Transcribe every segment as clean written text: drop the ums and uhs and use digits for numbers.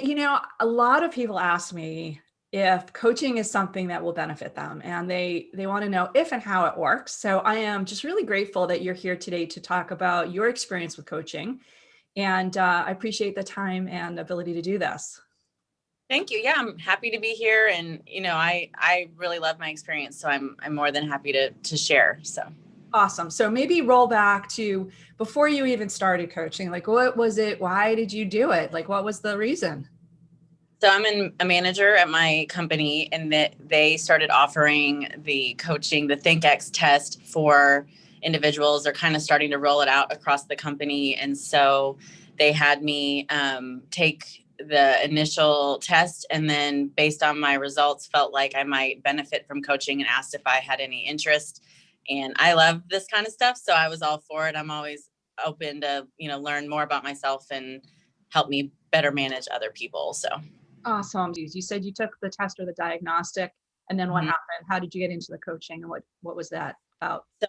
A lot of people ask me if coaching is something that will benefit them, and they want to know if and how it works. So I am just really grateful that you're here today to talk about your experience with coaching. And I appreciate the time and ability to do this. Thank you. Yeah, I'm happy to be here, and I really love my experience, so I'm more than happy to share. So Awesome. So maybe roll back to before you even started coaching. Like, what was it? Why did you do it? Like, what was the reason? I'm a manager at my company, and that they started offering the coaching, the ThinkX test for individuals. They're kind of starting to roll it out across the company, and so they had me take the initial test, and then based on my results, felt like I might benefit from coaching and asked if I had any interest. And I love this kind of stuff, so I was all for it. I'm always open to learn more about myself and help me better manage other people. So. Awesome. You said you took the test or the diagnostic, and then what Mhm. happened? How did you get into the coaching, and what was that about? So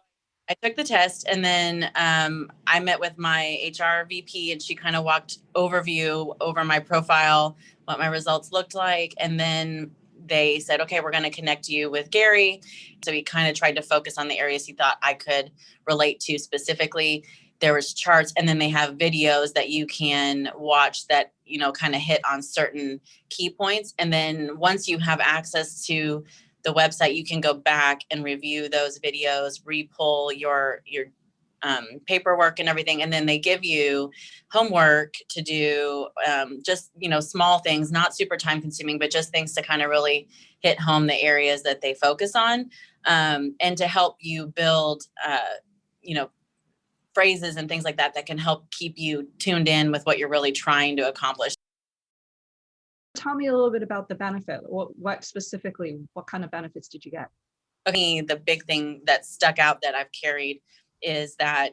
I took the test, and then I met with my HR VP, and she kind of walked overview over my profile, what my results looked like. And then they said, okay, we're going to connect you with Gary. So he kind of tried to focus on the areas he thought I could relate to specifically. There was charts, and then they have videos that you can watch that, kind of hit on certain key points. And then once you have access to the website, you can go back and review those videos, re-pull your paperwork and everything. And then they give you homework to do, just, small things, not super time consuming, but just things to kind of really hit home the areas that they focus on, and to help you build, phrases and things like that that can help keep you tuned in with what you're really trying to accomplish. Tell me a little bit about the benefit. What specifically, what kind of benefits did you get? Me, the big thing that stuck out that I've carried is that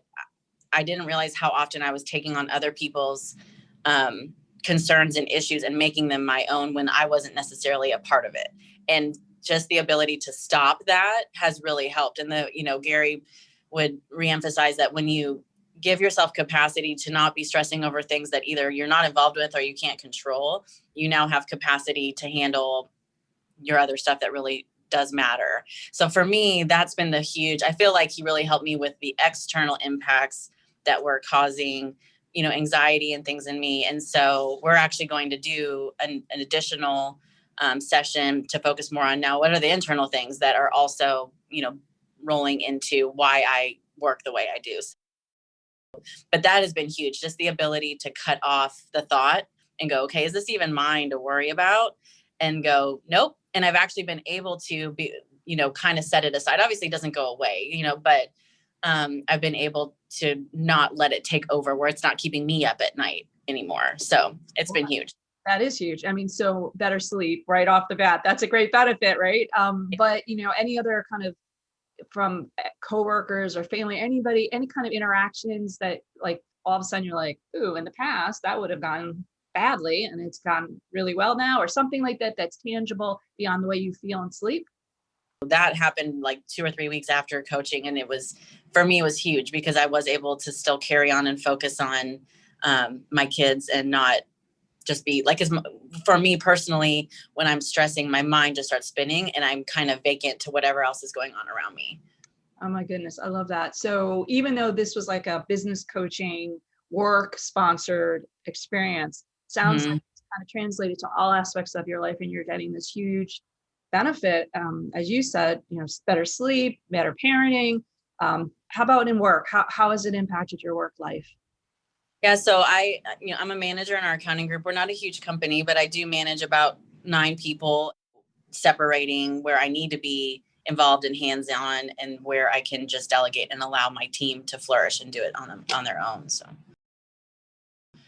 I didn't realize how often I was taking on other people's concerns and issues and making them my own when I wasn't necessarily a part of it. And just the ability to stop that has really helped. And Gary would reemphasize that when you give yourself capacity to not be stressing over things that either you're not involved with or you can't control, you now have capacity to handle your other stuff that really does matter. So for me, that's been I feel like he really helped me with the external impacts that were causing, anxiety and things in me. And so we're actually going to do an additional session to focus more on now, what are the internal things that are also, rolling into why I work the way I do. But that has been huge, just the ability to cut off the thought and go, okay, is this even mine to worry about? And go, nope. And I've actually been able to be, kind of set it aside. Obviously it doesn't go away, but I've been able to not let it take over where it's not keeping me up at night anymore. So it's been huge. That is huge. I mean, so better sleep right off the bat. That's a great benefit, right? But any other kind of from coworkers or family, anybody, any kind of interactions that like all of a sudden you're like, ooh, in the past that would have gone badly and it's gone really well now, or something like that that's tangible beyond the way you feel and sleep? That happened like 2 or 3 weeks after coaching. And for me, it was huge because I was able to still carry on and focus on my kids and not just be like, for me personally, when I'm stressing, my mind just starts spinning and I'm kind of vacant to whatever else is going on around me. Oh my goodness, I love that. So even though this was like a business coaching, work sponsored experience, sounds like it's kind of translated to all aspects of your life, and you're getting this huge benefit. As you said, better sleep, better parenting. How about in work? How has it impacted your work life? Yeah, so I'm a manager in our accounting group. We're not a huge company, but I do manage about 9 people, separating where I need to be involved and hands-on and where I can just delegate and allow my team to flourish and do it on their own. So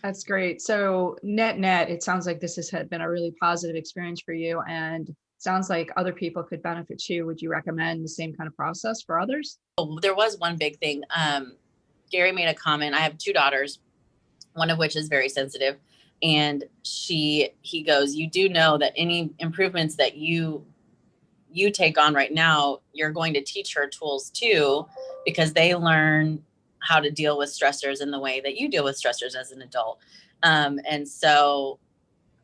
That's great. So net, it sounds like this has been a really positive experience for you, and sounds like other people could benefit too. Would you recommend the same kind of process for others? there was one big thing. Gary made a comment. I have 2 daughters, one of which is very sensitive. And he goes, you do know that any improvements that you take on right now, you're going to teach her tools too, because they learn how to deal with stressors in the way that you deal with stressors as an adult. And so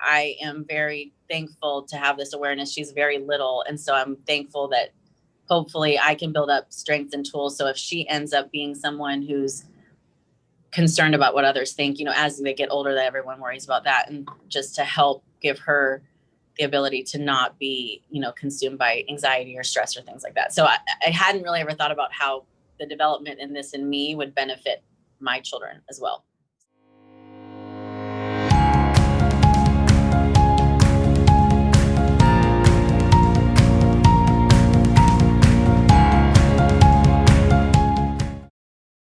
I am very thankful to have this awareness. She's very little. And so I'm thankful that hopefully I can build up strengths and tools. So if she ends up being someone who's concerned about what others think, as they get older, that everyone worries about that, and just to help give her the ability to not be, consumed by anxiety or stress or things like that. So I hadn't really ever thought about how the development in this in me would benefit my children as well.